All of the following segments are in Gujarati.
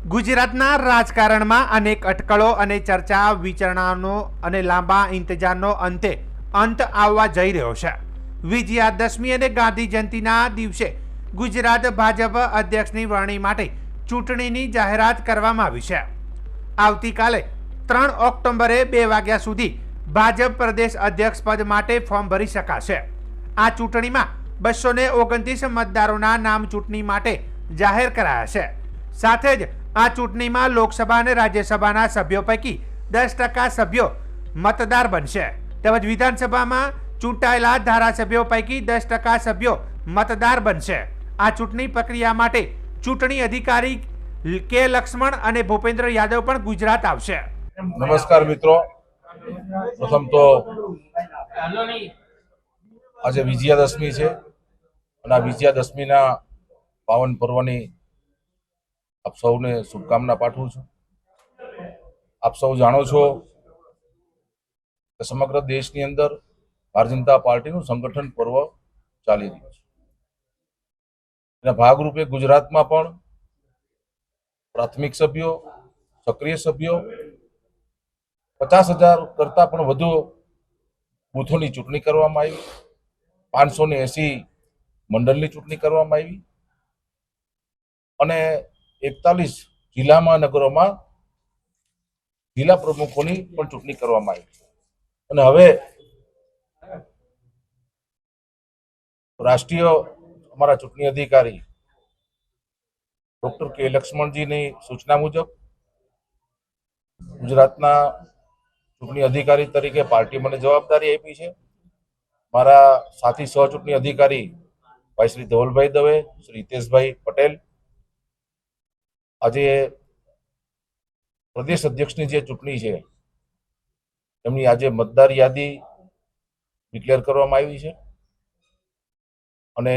ગુજરાતના રાજકારણમાં અનેક અટકળો અને ચર્ચા વિચારણાનો અને લાંબા ઇંતજારનો અંત આવવા જઈ રહ્યો છે। વિજયાદશમી અને ગાંધી જયંતિના દિવસે ગુજરાત ભાજપ અધ્યક્ષની વરણી માટે ચૂંટણીની જાહેરાત કરવામાં આવી છે। આવતીકાલે 3 ઓક્ટોબરે 2 વાગ્યા સુધી ભાજપ પ્રદેશ અધ્યક્ષ પદ માટે ફોર્મ ભરી શકાશે। આ ચૂંટણીમાં 229 મતદારોના નામ ચૂંટણી માટે જાહેર કરાયા છે। સાથે જ આ ચૂંટણીમાં લોકસભા અને રાજ્યસભાના સભ્યો પૈકી 10% સભ્યો મતદાર બનશે, તેમજ વિધાનસભામાં ચૂંટાયેલા ધારાસભ્યો પૈકી 10% સભ્યો મતદાર બનશે। આ ચૂંટણી પ્રક્રિયા માટે ચૂંટણી અધિકારી કે લક્ષ્મણ અને ભૂપેન્દ્ર યાદવ પણ ગુજરાત આવશે। નમસ્કાર મિત્રો, પ્રથમ તો આજે વિજયાદશમી છે અને આ વિજયાદશમીના પાવન પર્વની આપ સૌને શુભકામના પાઠવું છું। આપ સૌ જાણો છો કે સમગ્ર દેશની અંદર ભારતીય જનતા પાર્ટીનું સંગઠન પર્વ ચાલી રહ્યું છે। એના ભાગરૂપે ગુજરાતમાં પણ પ્રાથમિક સભ્યો, સક્રિય સભ્યો 50,000 કરતા પણ વધુ બૂથોની ચૂંટણી કરવામાં આવી, 580 મંડળની ચૂંટણી કરવામાં આવી અને 41 જિલ્લા મહાનગરોમાં જિલ્લા પ્રમુખોની પણ ચૂંટણી કરવામાં આવી અને હવે રાષ્ટ્રીય અમારા ચૂંટણી અધિકારી ડોક્ટર કે લક્ષ્મણજીની સૂચના મુજબ ગુજરાતના ચૂંટણી અધિકારી તરીકે પાર્ટી મને જવાબદારી આપી છે। મારા સાથી સહ ચૂંટણી અધિકારી ભાઈ શ્રી ધવલભાઈ દવે, શ્રી હિતેશભાઈ પટેલ આજે પ્રદેશ અધ્યક્ષની જે ચૂંટણી છે એમની આજે મતદાર યાદી ડિક્લેર કરવામાં આવી છે અને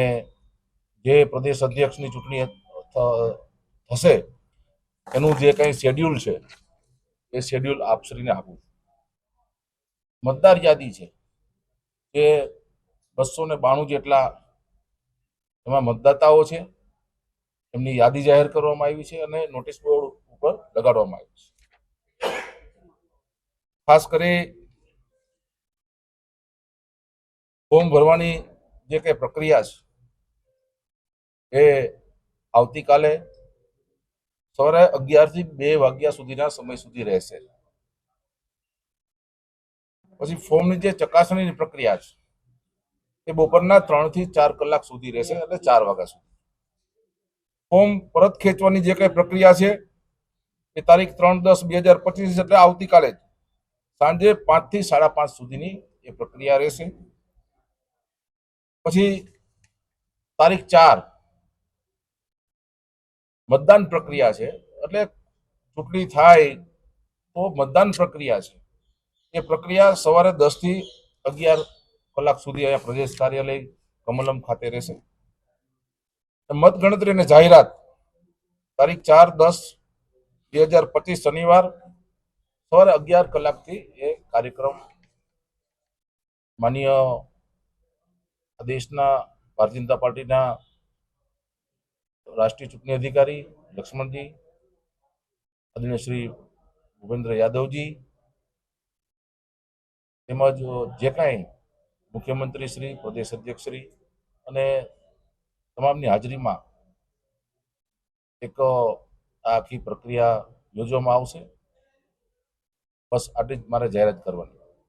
જે પ્રદેશ અધ્યક્ષની ચૂંટણી થશે એનું જે કંઈ શેડ્યુલ છે એ શેડ્યુલ આપશ્રીને આપું। મતદાર યાદી છે કે 292 જેટલા એમાં મતદાતાઓ છે, એમની યાદી જાહેર કરવામાં આવી છે અને નોટિસ બોર્ડ ઉપર લગાડવામાં આવી છે। ખાસ કરી ફોર્મ ભરવાની જે કંઈ પ્રક્રિયા છે એ આવતીકાલે સવારે 11 થી 2 વાગ્યા સુધીના સમય સુધી રહેશે। પછી ફોર્મની જે ચકાસણીની પ્રક્રિયા છે એ બપોરના 3 થી 4 કલાક સુધી રહેશે, એટલે 4 વાગ્યા સુધી। ફોર્મ પરત ખેંચવાની જે કઈ પ્રક્રિયા છે એ તારીખ 3/10/2025 એટલે આવતીકાલે જ સાંજે 5 થી 5:30 સુધીની એ પ્રક્રિયા રહેશે। પછી તારીખ 4 મતદાન પ્રક્રિયા છે, એટલે ચૂંટણી થાય તો મતદાન પ્રક્રિયા છે એ પ્રક્રિયા સવારે 10 થી 11 કલાક સુધી અહીંયા પ્રદેશ કાર્યાલય કમલમ ખાતે રહેશે। મતગણતરી અને જાહેરાત તારીખ 4/10/2025 શનિવાર સવારે 11 કલાકથી એ કાર્યક્રમ માનનીય દેશના ભારતીય જનતા પાર્ટીના રાષ્ટ્રીય ચૂંટણી અધિકારી લક્ષ્મણજી, આદરણીય શ્રી ભૂપેન્દ્ર યાદવજી તેમજ જે કાંઈ મુખ્યમંત્રી શ્રી, પ્રદેશ અધ્યક્ષ શ્રી અને તમામની હાજરીમાં એક આખી પ્રક્રિયા યોજવામાં આવશે। બસ આટલી જ મારે જાહેરાત કરવાની।